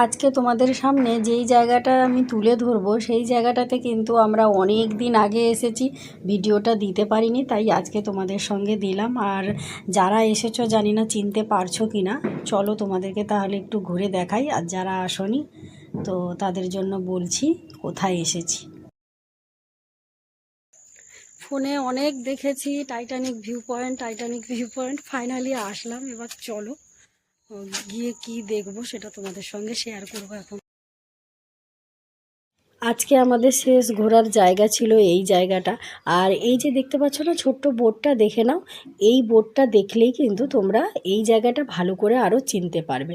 আজকে তোমাদের সামনে যেই জায়গাটা আমি তুলে ধরবো সেই জায়গাটাতে কিন্তু আমরা অনেক দিন আগে এসেছি, ভিডিওটা দিতে পারিনি, তাই আজকে তোমাদের সঙ্গে দিলাম। আর যারা এসেছো জানি না চিনতে পারছো কি না, চলো তোমাদেরকে তাহলে একটু ঘুরে দেখাই। আর যারা আসোনি তো তাদের জন্য বলছি কোথায় এসেছি। ফোনে অনেক দেখেছি টাইটানিক ভিউ পয়েন্ট, ফাইনালি আসলাম। এবার চলো গিয়ে কি দেখবো সেটা তোমাদের সঙ্গে শেয়ার করবো। এখন আজকে আমাদের শেষ ঘোরার জায়গা ছিল এই জায়গাটা। আর এই যে দেখতে পাচ্ছ না ছোট্ট বোটটা, দেখে নাও। এই বোটটা দেখলেই কিন্তু তোমরা এই জায়গাটা ভালো করে আরও চিনতে পারবে।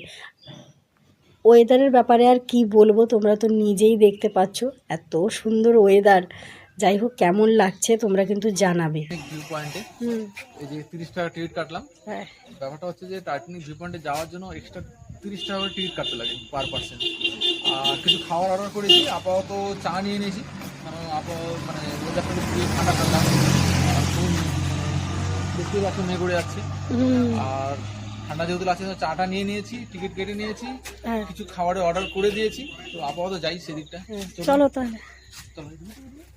ওয়েদারের ব্যাপারে আর কি বলবো, তোমরা তো নিজেই দেখতে পাচ্ছ এত সুন্দর ওয়েদার। যাই হোক, কেমন লাগছে তোমরা কিন্তু জানাবে। ভিউ পয়েন্টে এই যে 30 টাকা টিকিট কাটলাম। হ্যাঁ, ব্যাপারটা হচ্ছে যে টাইটানিক ভিউ পয়েন্টে যাওয়ার জন্য এক্সট্রা 30 টাকা করে টিকিট কাটতে লাগে পার পার্সন। আর কিছু খাবার অর্ডার করেছি, আপাতত চা নিয়ে নিয়েছি, কারণ মানে ওয়েদারটা খুবই ঠান্ডা ঠান্ডা। দেখতে পাচ্ছ মেঘ করে যাচ্ছে, আর ঠান্ডা যেহেতু লাগছে চাটা নিয়ে নিয়েছি, টিকিট কেটে নিয়েছি, কিছু খাবারের অর্ডার করে দিয়েছি। তো আপাতত যাই সেদিকটা। চলো তাহলে,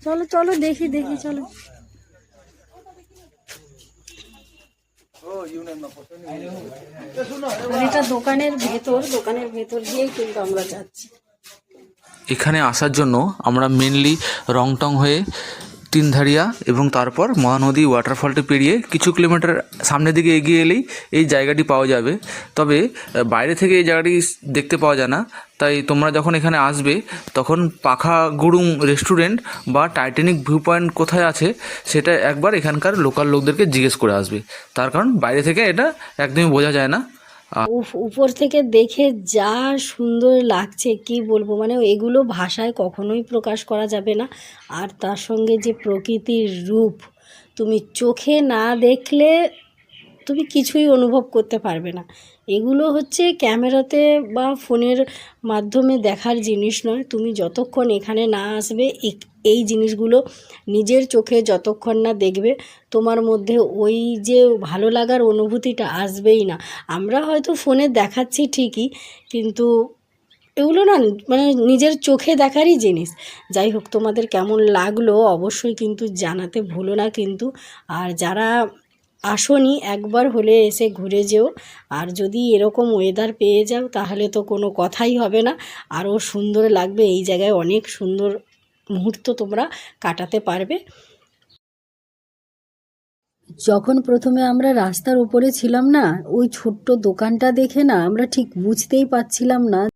চলো চলো দেখি চলো। এটা দোকানের ভেতর দিয়েই কিন্তু আমরা যাচ্ছি। এখানে আসার জন্য আমরা মেনলি রংটং হয়ে তিনধারিয়া এবং তারপর মহানদী ওয়াটারফলটি পেরিয়ে কিছু কিলোমিটার সামনের দিকে এগিয়ে এলেই এই জায়গাটি পাওয়া যাবে। তবে বাইরে থেকে এই জায়গাটি দেখতে পাওয়া যায় না, তাই তোমরা যখন এখানে আসবে তখন পাখা গুড়ুং রেস্টুরেন্ট বা টাইটানিক ভিউ পয়েন্ট কোথায় আছে সেটা একবার এখানকার লোকাল লোকদেরকে জিজ্ঞেস করে আসবে, তার কারণ বাইরে থেকে এটা একদমই বোঝা যায় না। উপর থেকে দেখে যা সুন্দর লাগছে কি বলবো, মানে এগুলো ভাষায় কখনোই প্রকাশ করা যাবে না। আর তার সঙ্গে যে প্রকৃতির রূপ, তুমি চোখে না দেখলে তুমি কিছুই অনুভব করতে পারবে না। এগুলো হচ্ছে ক্যামেরাতে বা ফোনের মাধ্যমে দেখার জিনিস নয়। তুমি যতক্ষণ এখানে না আসবে এই জিনিসগুলো নিজের চোখে যতক্ষণ না দেখবে, তোমার মধ্যে ওই যে ভালো লাগার অনুভূতিটা আসবেই না। আমরা হয়তো ফোনে দেখাচ্ছি ঠিকই, কিন্তু এগুলো না মানে নিজের চোখে দেখারই জিনিস। যাই হোক, তোমাদের কেমন লাগলো অবশ্যই কিন্তু জানাতে ভুলো না কিন্তু। আর যারা আসোনি একবার হলে এসে ঘুরে যেও। আর যদি এরকম ওয়েদার পেয়ে যাও তাহলে তো কোনো কথাই হবে না, আরও সুন্দর লাগবে। এই জায়গায় অনেক সুন্দর মুহূর্ত তোমরা কাটাতে পারবে। যখন প্রথমে আমরা রাস্তার উপরে ছিলাম না, ওই ছোট্ট দোকানটা দেখে না আমরা ঠিক বুঝতেই পারছিলাম না